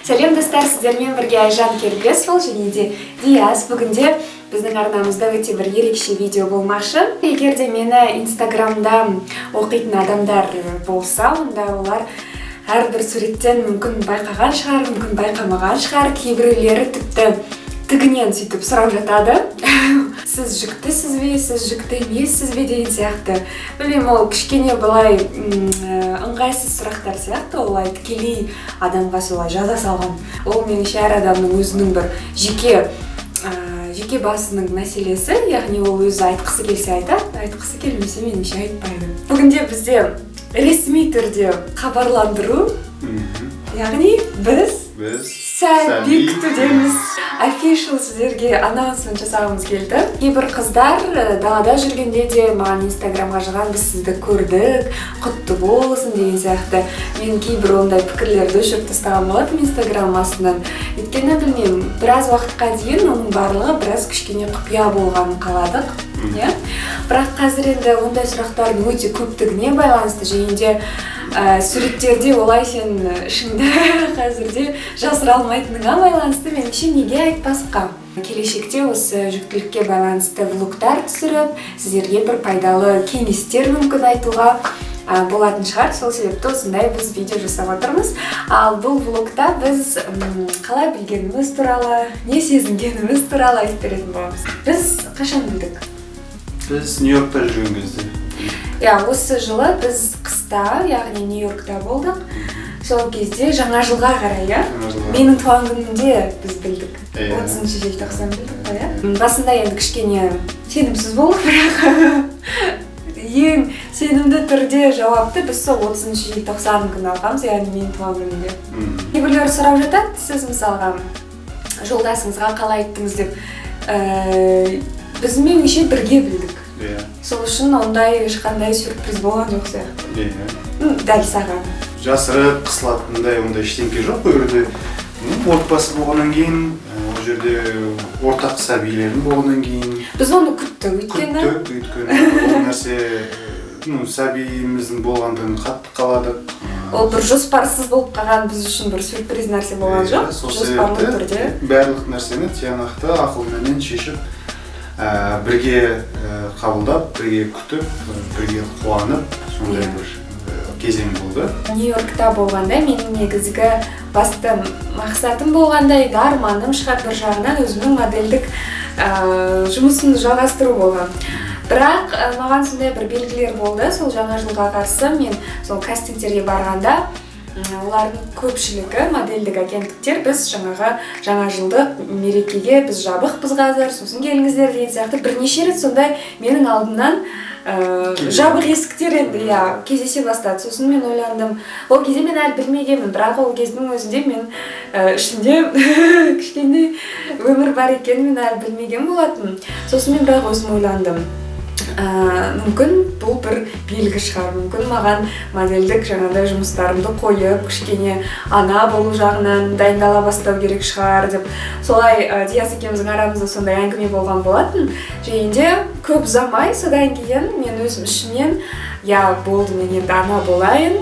Сәлем достар, сіздермен бірге Айжан Кербесова және де Диас. Бүгінде біздің арнамызда өте бір ерекше видео болмақшы. Егер де мені инстаграмда оқитын адамдар болса, онда олар әрбір суреттен мүмкін байқаған шығар, мүмкін байқамаған шығар. Кейбіреулері тіпті тігінен сөйтіп сұрап жатады. Сіз жүктісіз бе, сіз жүкті емессіз бе деген сияқты. Білмеймін, ол кішкене былай ыңғайсыз сұрақтар сияқты, олай тікелей адамға солай жаза салған. Ол меніңше әр адамның өзінің бір жеке басының мәселесі, яғни ол өзі айтқысы келсе айтады, айтқысы келмесе меніңше айтпайды. Бүгінде бізде ресми түрде хабарландыру, яғни біз сәби күтудеміз. Official сіздерге анонсмент жасағымыз келді. Кейбір қыздар далада жүргенде де маған инстаграмға жазған, біз сізді көрдік, құтты болсын деген сияқты. Мен кейбір ондай пікірлерді өшіріп тастаған болатым инстаграм астынан. Өйткені білмеймін, біраз уақытқа дейін оның барлығы біраз кішкене құпия болғанын қаладық. Бірақ қазір енді ондай сұрақтардың өте көптігіне байланысты және де суреттерде олай сен ішіңді қазірде жасыра алмайтыныңа байланысты меніңше неге айтпасқа. Келешекте осы жүктілікке байланысты влогтар түсіріп, сіздерге бір пайдалы кеңестер мүмкін айтуға болатын шығар. Сол себепті осындай біз видео жасап отырмыз. Ал бұл влогта біз қалай білгеніміз туралы, не сезінгеніміз туралы айтып беретін боламыз. Біз қашан білдік? Біз Нью-Йоркта жүрген кезде. Осы жылы біз қыста, яғни Нью-Йоркта болдық. Сол кезде жаңа жылға қарай, менің туған күнімде біз білдік. 30 желтоқсан білдік қой. Басында енді кішкене сенімсіз болдық, бірақ ең сенімді түрде жауапты біз сол 30 желтоқсан күні алғанбыз, яғни менің туған күнімде. Кейбіреулер сұрап жатады, сіз мысалға жолдасыңызға қалай айттыңыз деп. Біз меніңше бірге білдік. Сол үшін ондай ешқандай сюрприз болған жоқ сияқты. Дәл саған. Жасырып, қысылатындай ондай ештеңке жоқ. Ол жерде отбасы болғаннан кейін, ол жерде ортақ сәбилердің болғаннан кейін. Біз оны күттік, өйткені ол нәрсе сәбиіміздің болғандығын қатты қаладық. Ол бір жоспарсыз болып қалған біз үшін бір сюрприз нәрсе болған жоқ. Жоспарлы түрде. Барлық нәрсені тиянақты ақылменен шешіп, бірге қабылдап, бірге күтіп, бірге қуанып, сондай бір кезең болды. Нью-Йоркта болғанда менің негізгі басты мақсатым болғандай, арманым шығар бір жағынан өзімнің модельдік жұмысын жалғастыру болған. Бірақ маған сондай бір белгілер болды. Сол жаңа жылға қарсы мен сол кастингтерге барғанда олардың көпшілігі модельдік агенттіктер біз жаңа жылдық мерекеге біз жабықпыз қазір, сосын келіңіздер деген сияқты бірнеше рет сондай менің алдымнан жабық есіктер енді кездесе бастады. Сосын мен ойландым, ол кезде мен әлі білмегенмін, бірақ ол кездің өзінде мен ішінде кішкене өмір бар екенін мен әлі білмеген болатын. Сосын мен бірақ өзім ойландым, мүмкін бұл бір белгі шығар, мүмкін маған модельдік жаңағыдай жұмыстарымды қойып, кішкене ана болу жағынан дайындала бастау керек шығар деп. Солай Диас екеуміздің арамызда сондай әңгіме болған болатын. Және де көп ұзамай содан кейін мен өзім ішімнен, болды, мен енді ана болайын,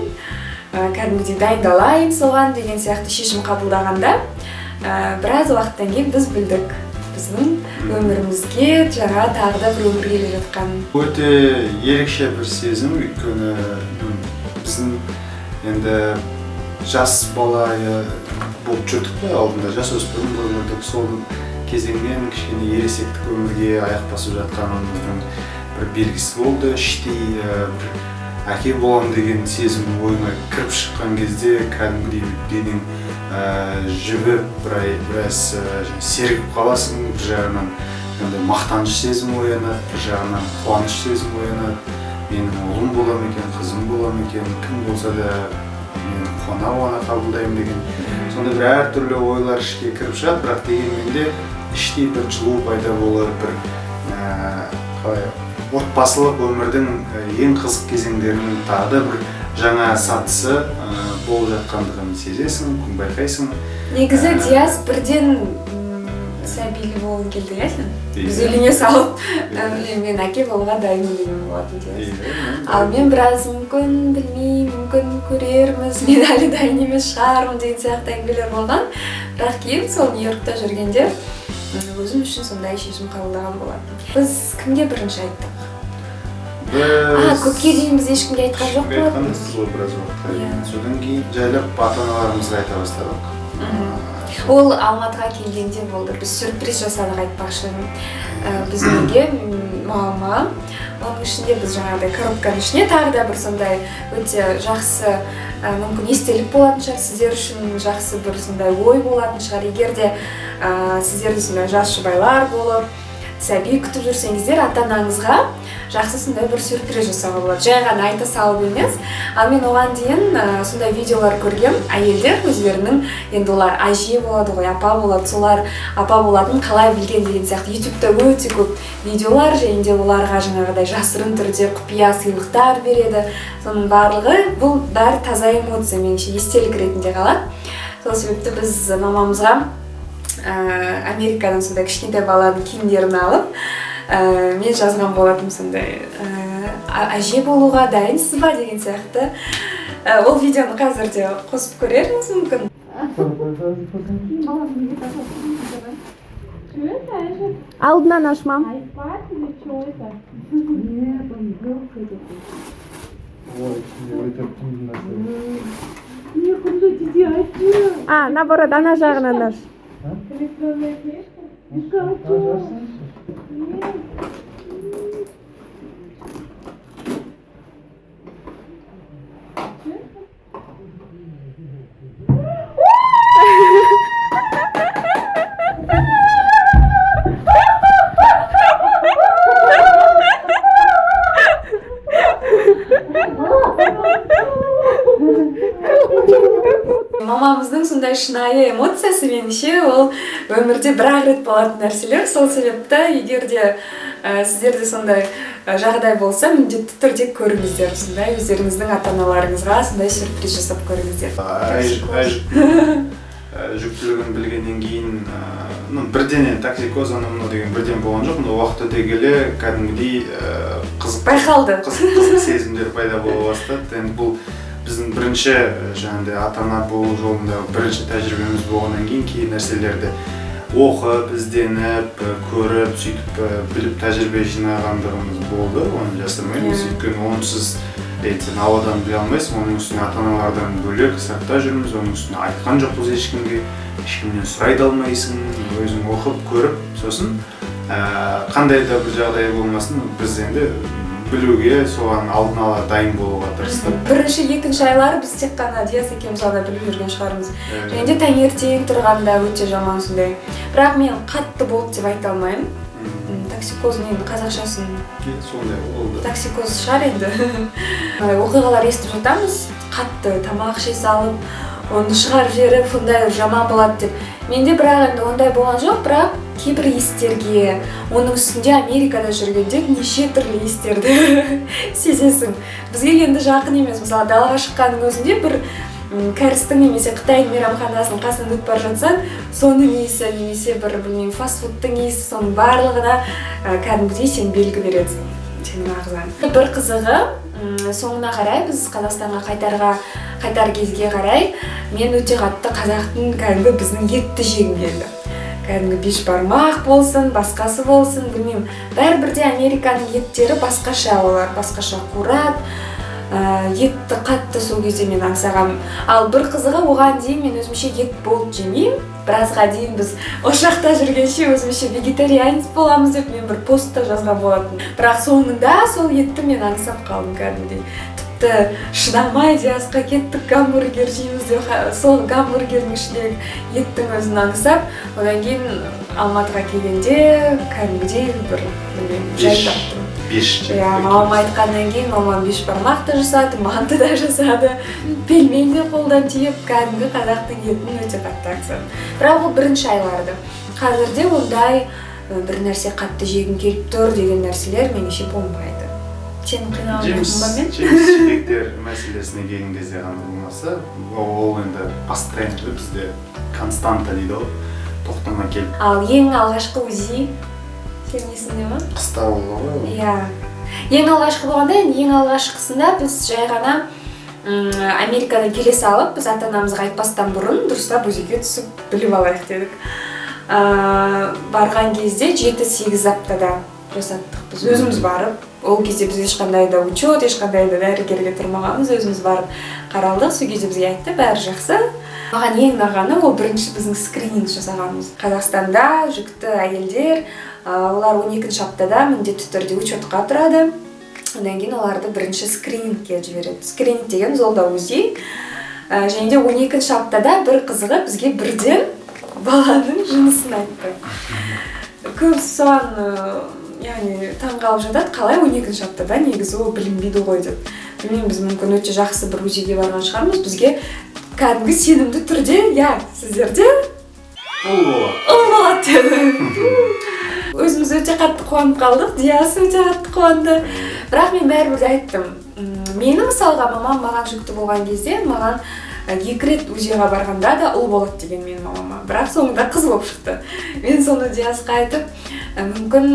кәдімгідей дайындалайын соған деген сияқты шешім қабылдағанда, біраз уақыттан кейін біз білдік. Біздің өмірімізге жаңа тағы да бір өмір келе жатқан. Өте ерекше бір сезім, өйткені біздің енді жас бала болып жүрдік қой алдында, жас өспірім өмірдік, сол кезеңнен кішкене ересектік өмірге аяқ басып жатқанымыздың бір белгісі болды. Іштей әке болам деген сезім ойыңа кіріп шыққан кезде кәдімгідей денең жібіп, біраз сергіп қаласың, бір жағынан мақтаныш сезім оянады, бір жағынан қуаныш сезім оянады. Менің ұлым болам екен, қызым болам екен, кім болса да мен қуана қабылдаймын деген. Сонда бір әртүрлі ойлар ішке кіріп шығады, бірақ дегенмен де іштей бір жылу пайда болып, бір отбасылық өмірдің ең қызық кезеңдерінің тағы да бір жаңа сатысы болып жатқандығын сезесің, байқайсың. Негізі Диас бірден сәбилі болғың келді иә сен? Біз үйлене салып, мен әке болуға дайынмын деген болатын дейсің. Ал мен біраз мүмкін білмеймін, мүмкін көрерміз, мен әлі дайын емес шығармын деген сияқты әңгімелер болған. Бірақ кейін сол Нью-Йоркта жүргенде өзім үшін сондай шешім қабылдаған болатын. Біз кімге бірінші айттық? Көпке дейін біз ешкімге айтқан жоқ болатын. Айтқанымыз ғой біраз уақытқа. Содан кейін жайлап ата-аналарымызға айта бастадық. Ол Алматыға келгенде болды. Біз сюрприз жасадық айтпақшы. Біз неге мама, оның ішінде біз жаңағыдай коробканың ішіне тағы да бір сондай өте жақсы мүмкін естелік болатын шығар, сіздер үшін жақсы бір сондай ой болатын шығар. Егер де сіздерде сондай жас жұбайлар болып, сәби күтіп жүрсеңіздер, ата-анаңызға жақсы сондай бір сюрприз жасауға болады. Жай ғана айта салып емес. Ал мен оған дейін сондай видеолар көргем. Әйелдер өздерінің, енді олар әже болады ғой, апа болады, солар апа болатын қалай білген деген сияқты YouTube-та өте көп видеолар, және де оларға жаңағыдай жасырын түрде құпия сыйлықтар береді. Соның барлығы бұл бәрі таза эмоция, меніңше естелік ретінде қалады. Сол себепті біз мамамызға Америкадан сондай кішкентай баланың киімдерін алып, мен жазған болатым сондай әже болуға дайынсыз ба деген сияқты. Ол видеоны қазір де қосып көрерміз мүмкін. Алдынан ашмам. Наоборот, ана жағынан аш. Мамамыздың сондай шынайы эмоциясы меніңше ол өмірде бір-ақ рет болатын нәрселер. Сол себепті егер де сіздерде сондай жағдай болса, міндетті түрде көріңіздер. Сондай өздеріңіздің ата-аналарыңызға сондай сюрприз жасап көріңіздер. Жүктілігін білгеннен кейін бірден токсикоз анау деген бірден болған жоқ. Уақыт өте келе кәдімгідей байқалды. Қызық сезімдер пайда бола бастады. Бұл біздің бірінші жаңағыдай ата-ана болу жолындағы бірінші тәжірибеміз болғаннан кейін нәрселерді оқып, ізденіп, көріп, сөйтіп біліп тәжірибе жинағандығымыз болды. Оны жасырмаймыз. Өйткені онсыз сен ауадан біле алмайсың. Оның үстіне ата-аналардан бөлек сыртта жүрміз. Оның үстіне айтқан жоқпыз ешкімге, ешкімнен сұрай да алмайсың. Өзің оқып, көріп, сосын қандай да бір жағдай болмасын, біз енді білуге, соған алдын ала дайын болуға тырыстық. Бірінші, екінші айлар біз тек қана Диас екеуміз ғана біліп жүрген шығармыз. Және де таңертең тұрғанда өте жаман сондай. Бірақ мен қатты болды деп айта алмаймын. Токсикоздың енді қазақшасын сондай болды. Токсикоз шығар енді. Оқиғалар естіп жатамыз, қатты тамақ іше салып, оны шығарып жіберіп, сондай жаман болады деп. Менде бірақ енді ондай болған жоқ, бірақ кейбір иістерге, оның үстінде Америкада жүргенде неше түрлі иістерді сезесің. Бізге енді жақын емес, мысалы далаға шыққанның өзінде бір кәрістің немесе Қытайдың мейрамханасының қасынан өтіп бара жатсаң, соның иісі немесе бір білмеймін фастфудтың иісі, соның барлығына кәдімгідей сен белгі бересің, сенің ағзаң. Бір қызығы, соңына қарай біз Қазақстанға қайтар кезге қарай мен өте қатты қазақтың кәдімгі біздің етті жегім келді. Кәдімгі бешбармақ болсын, басқасы болсын, білмеймін. Бәрібірде Американың еттері басқаша олар, басқаша қурат. Етті қатты сол кезде мен аңсағам. Ал бір қызығы оған дейін мен өзімше ет болып жемеймін. Біразға дейін біз ошақта жүргенше өзімше вегетарианец боламыз деп мен бір постта жазған болатын. Бірақ соңында сол етті мен аңсап қалдым кәдімгідей. Тіпті шыдамай Диасқа кеттік гамбургер жейміз деп, сол гамбургердің ішіндегі еттің өзін аңсап, одан кейін Алматыға келгенде кәдімгідей бір жай таптым. Мамам айтқаннан кейін мамам бешбармақ та жасады, манты да жасады, пельмен де қолдан түйіп, кәдімгі қазақтың етін өте қатты аңсадым. Бірақ ол бірінші айларды. Қазірде ондай бір нәрсе қатты жегім келіп тұр деген нәрселер меніңше болмайды. Сенің қиналғаның ба мен? Жеміс-жидектер мәселесіне келген кезде ғана болмаса, ол енді постоянно бізде константа дейді ғой. тоқтамай келіп. Ал ең алғашқы УЗИ сенің есіңде ме? Қыста болды ғой. Иә. Ең алғашқы болғанда, ең алғашқысында біз жай ғана Америкадан келе салып, біз ата-анамызға айтпастан бұрын дұрыстап УЗИге түсіп біліп алайық дедік. Барған кезде 7-8 аптада жасаттық. Біз өзіміз барып, ол кезде біз ешқандай да учет, ешқандай да дәрігерге тұрмағанбыз, өзіміз барып қаралдық. Сол кезде бізге айтты, бәрі жақсы. Маған ең ұнағаны ол бірінші біздің скрининг жасағанымыз. Қазақстанда жүкті әйелдер, олар 12-ші аптада міндетті түрде учетқа тұрады. Одан кейін оларды бірінші скринингке жібереді. Скрининг деген ол да УЗИ. Және де 12-ші аптада бір қызығы бізге бірден баланың жынысын айтты. Көбісі соған яғни таңғалып жатады, қалай 12-ші аптада негізі ол білінбейді ғой деп. Білмеймін, біз мүмкін өте жақсы бір УЗИге барған шығармыз. Бізге кәдімгі сенімді түрде, сіздерде ұл болады деді. Өзіміз өте қатты қуанып қалдық, Диас өте қатты қуанды. Бірақ мен бәрібір де айттым. Мені мысалға мамам маған жүкті болған кезде, маған 2 рет УЗИға барғанда да ұл болады деген менің мамама. Бірақ соңында қыз болып шықты. Мен соны Диасқа айтып, мүмкін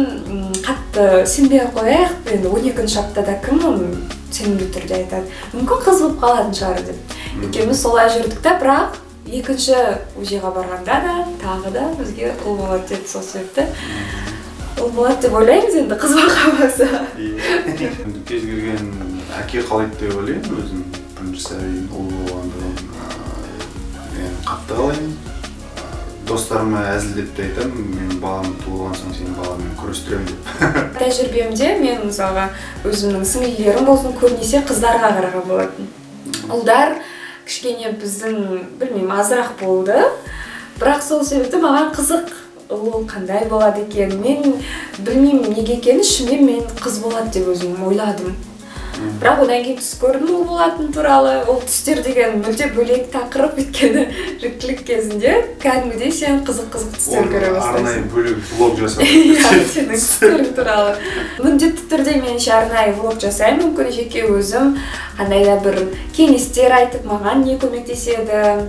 қатты сенбей қояйық, енді 12-ші аптада кім оны сенімді түрде айтады. Мүмкін қыз болып қалатын шығар деп. Екеуміз солай жүрдік та, бірақ 2-ші УЗИға барғанда да тағы да бізге ұл болады деді. Сол себепті ұл болады деп ойлаймыз, енді қыз бақамаса. Кез келген әке қалайды деп ойлаймын өзім. Бірінші сәбиім ұл болғандығын қатты қалаймын. Достарыма әзілдеп те айтамын, мен балам туылған соң сенің баламен күрестіремін деп. Тәжірибемде мен мысалға өзімнің сіңлілерім болсын, көбінесе қыздарға қараған болатын. Ұлдар кішкене біздің, білмеймін, азырақ болды. Бірақ сол себепті маған қызық, ол қандай болады екен. Мен білмеймін неге екенін, ішімнен мен қыз болады деп өзім ойладым. Бірақ одан кейін түс көрдім ол болатын туралы. Ол түстер деген мүлде бөлек тақырып, өйткені жүктілік кезінде кәдімгідей сен қызық-қызық түстер көре бастайсың. Арнайы бөлек влог жасап. Сенің түстерің туралы. Міндетті түрде мен арнайы влог жасаймын, мүмкін жеке өзім қандай да бір кеңестер айтып, маған не көмектеседі,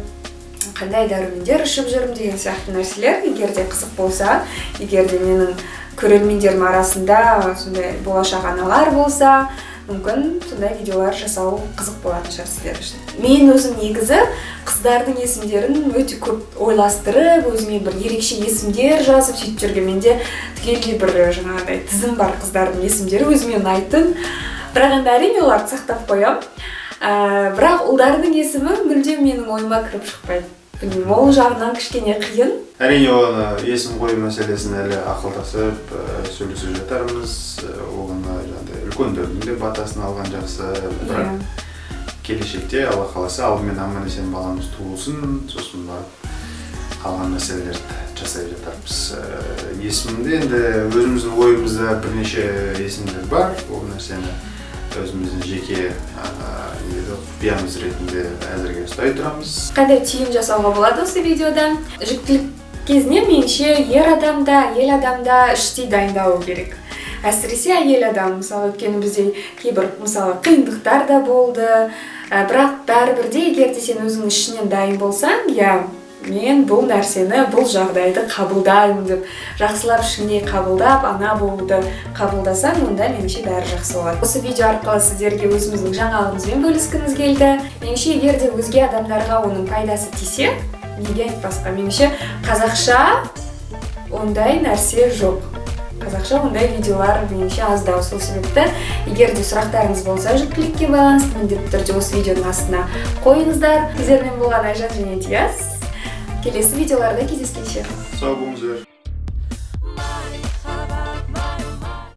қандай дәрумендер ішіп жүрмін деген сияқты нәрселер. Егер де қызық болса, егер де менің көрермендерім арасында сондай болашақ аналар болса, мүмкін сондай видеолар жасау қызық болатын шығар сіздер үшін. Мен өзім негізі қыздардың есімдерін өте көп ойластырып, өзіме бір ерекше есімдер жазып сөйтіп жүрген. Менде түгелдей бір жаңағыдай тізім бар қыздардың есімдері өзіме ұнайтын. Бірақ енді әрине оларды сақтап қоямын. Бірақ ұлдардың есімі мүлдем менің ойыма кіріп шықпайды. Білмеймін, ол жағынан кішкене қиын. Әрине оны есім қою мәселесін әлі ақылдасып сөйлесіп жатармыз. Оғына үлкендердің де батасын алған жақсы. Бірақ келешекте Алла қаласа алдымен аман-есен баламыз туылсын, сосын барып қалған мәселелерді жасай жатармыз. Есімде енді өзіміздің ойымызда бірнеше есімдер бар. Ол нәрсені өзіміздің жеке құпиямыз ретінде әзірге ұстай тұрамыз. Қандай түйін жасауға болады осы видеода? Жүктілік кезінде меніңше ер адамда, әйел адамда іштей дайындалу керек. Әсіресе әйел адам, мысалы, өйткені бізде кейбір мысалы қиындықтар да болды. Бірақ бәрібірде егер де сен өзің ішінен дайын болсаң, мен бұл нәрсені, бұл жағдайды қабылдаймын деп жақсылап ішіңе қабылдап, ана болуды қабылдасаң, онда меніңше бәрі жақсы болады. Осы видео арқылы сіздерге өзіміздің жаңалығымызбен бөліскіміз келді. Меніңше егер де өзге адамдарға оның пайдасы тисе, неге айтпасқа? Меніңше қазақша ондай нәрсе жоқ. Қазақша ондай видеолар меніңше аздау. Сол себепті, егер де сұрақтарыңыз болса, жүктілікке байланысты міндетті түрде осы видеоның астына қойыңыздар. Сіздермен болған Айжан және Диас. Келесі видеоларда кездескенше. Сау болыңыздар.